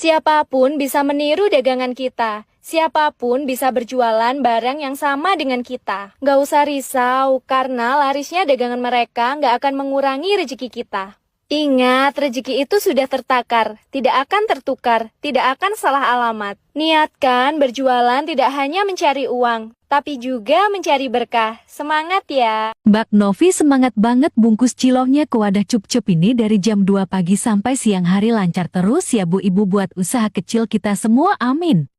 Siapapun bisa meniru dagangan kita. Siapapun bisa berjualan barang yang sama dengan kita. Nggak usah risau, karena larisnya dagangan mereka nggak akan mengurangi rezeki kita. Ingat, rezeki itu sudah tertakar, tidak akan tertukar, tidak akan salah alamat. Niatkan berjualan tidak hanya mencari uang, tapi juga mencari berkah. Semangat ya! Mbak Novi semangat banget bungkus ciloknya ke wadah cup-cup ini dari jam 2 pagi sampai siang hari lancar terus ya Bu Ibu buat usaha kecil kita semua, amin.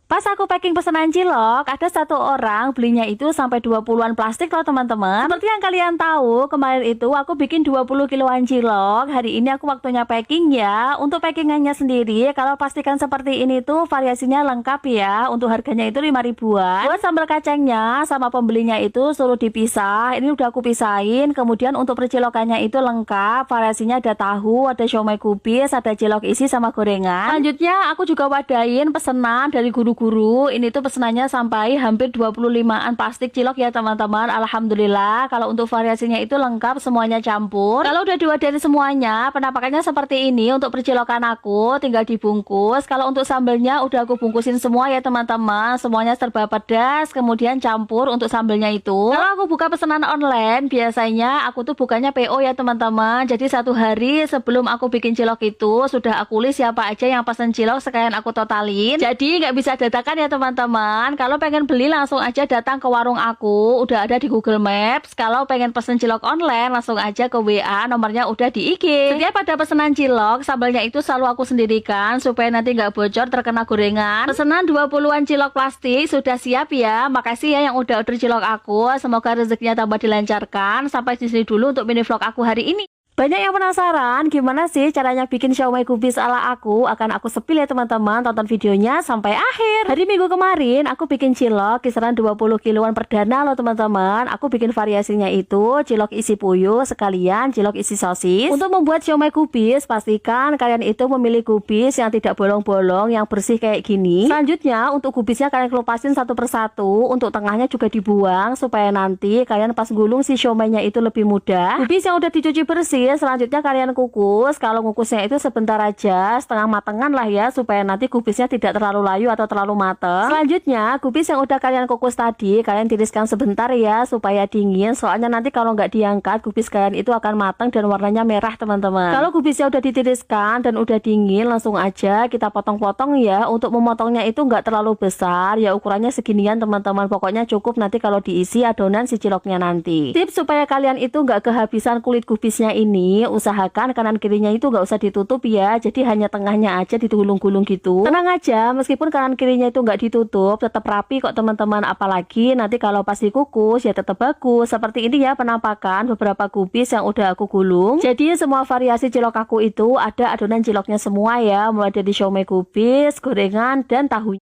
Pas aku packing pesanan cilok, ada satu orang belinya itu sampai 20-an plastik loh teman-teman. Seperti yang kalian tahu, kemarin itu aku bikin 20 kiloan cilok. Hari ini aku waktunya packing ya. Untuk packingannya sendiri, kalau pastikan seperti ini tuh variasinya lengkap ya. Untuk harganya itu 5 ribuan. Buat sambal kacangnya sama pembelinya itu suruh dipisah. Ini udah aku pisahin. Kemudian untuk percilokannya itu lengkap. Variasinya ada tahu, ada siomay kubis, ada cilok isi sama gorengan. Selanjutnya aku juga wadahin pesanan dari guru ini tuh pesenannya sampai hampir 25-an plastik cilok ya teman-teman. Alhamdulillah kalau untuk variasinya itu lengkap, semuanya campur. Kalau udah diwadahin semuanya, penampakannya seperti ini. Untuk percilokan aku tinggal dibungkus. Kalau untuk sambelnya udah aku bungkusin semua ya teman-teman. Semuanya serba pedas, kemudian campur untuk sambelnya itu. Kalau aku buka pesanan online, biasanya aku tuh bukannya PO ya teman-teman. Jadi satu hari sebelum aku bikin cilok itu sudah aku list siapa aja yang pesan cilok, sekalian aku totalin. Jadi nggak bisa dadakan ya teman-teman. Kalau pengen beli langsung aja datang ke warung aku, udah ada di Google Maps. Kalau pengen pesen cilok online langsung aja ke WA, nomornya udah di IG. Setiap ada pesanan cilok, sambalnya itu selalu aku sendirikan supaya nanti nggak bocor terkena gorengan. Pesanan 20-an cilok plastik sudah siap ya. Makasih ya yang udah order cilok aku. Semoga rezekinya tambah dilancarkan. Sampai di sini dulu untuk mini vlog aku hari ini. Banyak yang penasaran gimana sih caranya bikin siomay kubis ala aku. Akan aku sepil ya teman-teman, tonton videonya sampai akhir. Hari Minggu kemarin aku bikin cilok kisaran 20 kiloan perdana loh teman-teman. Aku bikin variasinya itu cilok isi puyuh sekalian cilok isi sosis. Untuk membuat siomay kubis, pastikan kalian itu memilih kubis yang tidak bolong-bolong, yang bersih kayak gini. Selanjutnya untuk kubisnya kalian kelupasin satu persatu. Untuk tengahnya juga dibuang supaya nanti kalian pas gulung si siomaynya itu lebih mudah. Kubis yang udah dicuci bersih selanjutnya kalian kukus. Kalau ngukusnya itu sebentar aja, setengah matengan lah ya, supaya nanti kubisnya tidak terlalu layu atau terlalu mateng. Selanjutnya kubis yang udah kalian kukus tadi kalian tiriskan sebentar ya supaya dingin. Soalnya nanti kalau nggak diangkat kubis kalian itu akan matang dan warnanya merah teman-teman. Kalau kubisnya udah ditiriskan dan udah dingin, langsung aja kita potong-potong ya. Untuk memotongnya itu nggak terlalu besar ya, ukurannya seginian teman-teman. Pokoknya cukup nanti kalau diisi adonan si ciloknya nanti. Tips supaya kalian itu nggak kehabisan kulit kubisnya ini, usahakan kanan kirinya itu nggak usah ditutup ya, jadi hanya tengahnya aja digulung-gulung gitu. Tenang aja, meskipun kanan kirinya itu nggak ditutup tetap rapi kok teman-teman. Apalagi nanti kalau pas dikukus ya tetap bagus. Seperti ini ya penampakan beberapa kubis yang udah aku gulung. Jadi semua variasi cilok aku itu ada adonan ciloknya semua ya, mulai dari siomay kubis, gorengan, dan tahu.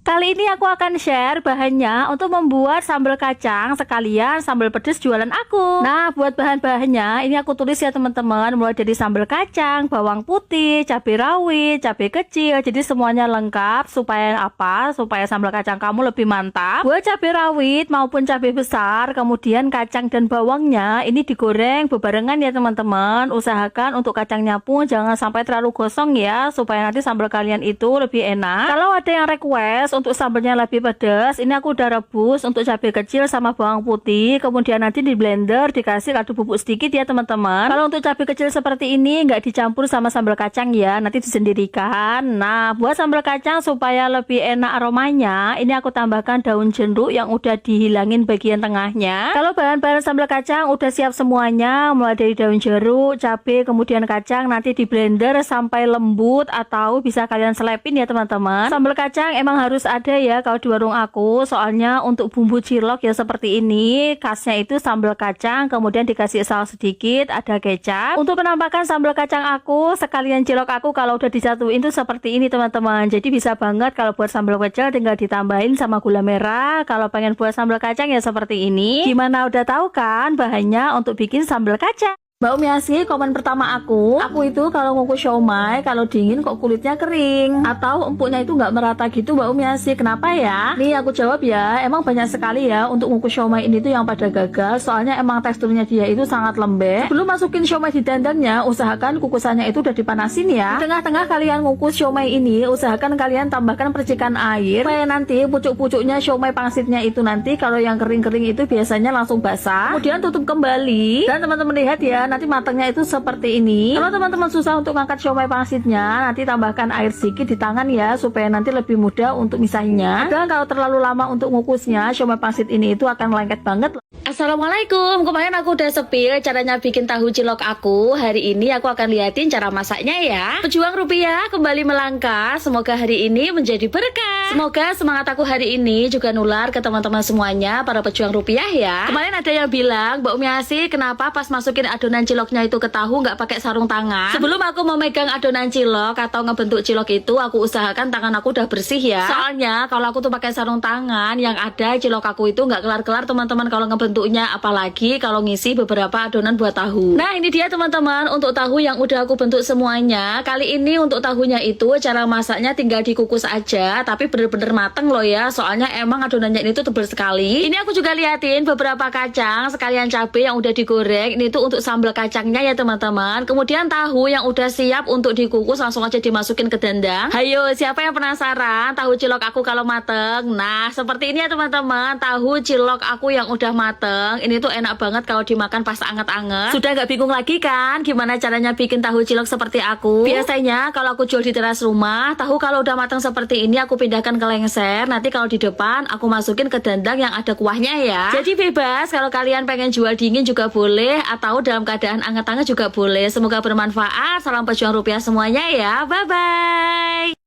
Kali ini aku akan share bahannya untuk membuat sambal kacang sekalian sambal pedas jualan aku. Nah, buat bahan-bahannya ini aku tulis ya teman-teman, mulai dari sambal kacang, bawang putih, cabai rawit, cabai kecil. Jadi semuanya lengkap supaya apa? Supaya sambal kacang kamu lebih mantap. Buat cabai rawit maupun cabai besar, kemudian kacang dan bawangnya ini digoreng bebarengan ya teman-teman. Usahakan untuk kacangnya pun jangan sampai terlalu gosong ya, supaya nanti sambal kalian itu lebih enak. Kalau ada yang request untuk sambalnya lebih pedas, ini aku udah rebus untuk cabai kecil sama bawang putih, kemudian nanti di blender dikasih kaldu bubuk sedikit ya teman-teman. Kalau untuk cabai kecil seperti ini nggak dicampur sama sambal kacang ya, nanti disendirikan. Nah, buat sambal kacang supaya lebih enak aromanya, ini aku tambahkan daun jeruk yang udah dihilangin bagian tengahnya. Kalau bahan-bahan sambal kacang udah siap semuanya, mulai dari daun jeruk, cabai, kemudian kacang, nanti di blender sampai lembut atau bisa kalian selepin ya teman-teman. Sambal kacang emang harus ada ya kalau di warung aku, soalnya untuk bumbu cilok ya seperti ini, khasnya itu sambal kacang, kemudian dikasih saus sedikit, ada kecap. Untuk penampakan sambal kacang aku sekalian cilok aku kalau udah disatuin tuh seperti ini teman-teman. Jadi bisa banget kalau buat sambal kecil tinggal ditambahin sama gula merah. Kalau pengen buat sambal kacang ya seperti ini. Gimana, udah tahu kan bahannya untuk bikin sambal kacang? Mbak Umiasi, komen pertama aku itu kalau ngukus siomay, kalau dingin kok kulitnya kering atau empuknya itu nggak merata gitu Mbak Umiasi, kenapa ya? Nih aku jawab ya, emang banyak sekali ya untuk ngukus siomay ini tuh yang pada gagal, soalnya emang teksturnya dia itu sangat lembek. Sebelum masukin siomay di dandangnya, usahakan kukusannya itu udah dipanasin ya. Di tengah-tengah kalian ngukus siomay ini, usahakan kalian tambahkan percikan air supaya nanti pucuk-pucuknya siomay pangsitnya itu nanti kalau yang kering-kering itu biasanya langsung basah. Kemudian tutup kembali dan teman-teman lihat ya, nanti matangnya itu seperti ini. Kalau teman-teman susah untuk ngangkat siomay pangsitnya, nanti tambahkan air sedikit di tangan ya, supaya nanti lebih mudah untuk misahinya. Dan kalau terlalu lama untuk ngukusnya, siomay pangsit ini itu akan lengket banget. Assalamualaikum, kemarin aku udah sepil caranya bikin tahu cilok aku. Hari ini aku akan liatin cara masaknya ya. Pejuang rupiah kembali melangkah, semoga hari ini menjadi berkah. Semoga semangat aku hari ini juga nular ke teman-teman semuanya, para pejuang rupiah ya. Kemarin ada yang bilang, Mbak Umiasi kenapa pas masukin adonan ciloknya itu ke tahu nggak pakai sarung tangan? Sebelum aku memegang adonan cilok atau ngebentuk cilok itu, aku usahakan tangan aku udah bersih ya. Soalnya kalau aku tuh pakai sarung tangan, yang ada cilok aku itu nggak kelar-kelar teman-teman kalau ngebentuknya, apalagi kalau ngisi beberapa adonan buat tahu. Nah ini dia teman-teman untuk tahu yang udah aku bentuk semuanya. Kali ini untuk tahunya itu cara masaknya tinggal dikukus aja, tapi bener-bener mateng loh ya, soalnya emang adonannya ini tuh tebal sekali. Ini aku juga liatin beberapa kacang sekalian cabai yang udah digoreng, ini tuh untuk sambal kacangnya ya teman-teman. Kemudian tahu yang udah siap untuk dikukus langsung aja dimasukin ke dandang. Hayo siapa yang penasaran tahu cilok aku kalau mateng? Nah seperti ini ya teman-teman, tahu cilok aku yang udah mateng. Ini tuh enak banget kalau dimakan pas anget-anget. Sudah nggak bingung lagi kan gimana caranya bikin tahu cilok seperti aku? Biasanya kalau aku jual di teras rumah, tahu kalau udah matang seperti ini aku pindahkan ke lengser. Nanti kalau di depan aku masukin ke dandang yang ada kuahnya ya. Jadi bebas, kalau kalian pengen jual dingin juga boleh, atau dalam keadaan anget-anget juga boleh. Semoga bermanfaat. Salam pejuang rupiah semuanya ya. Bye bye.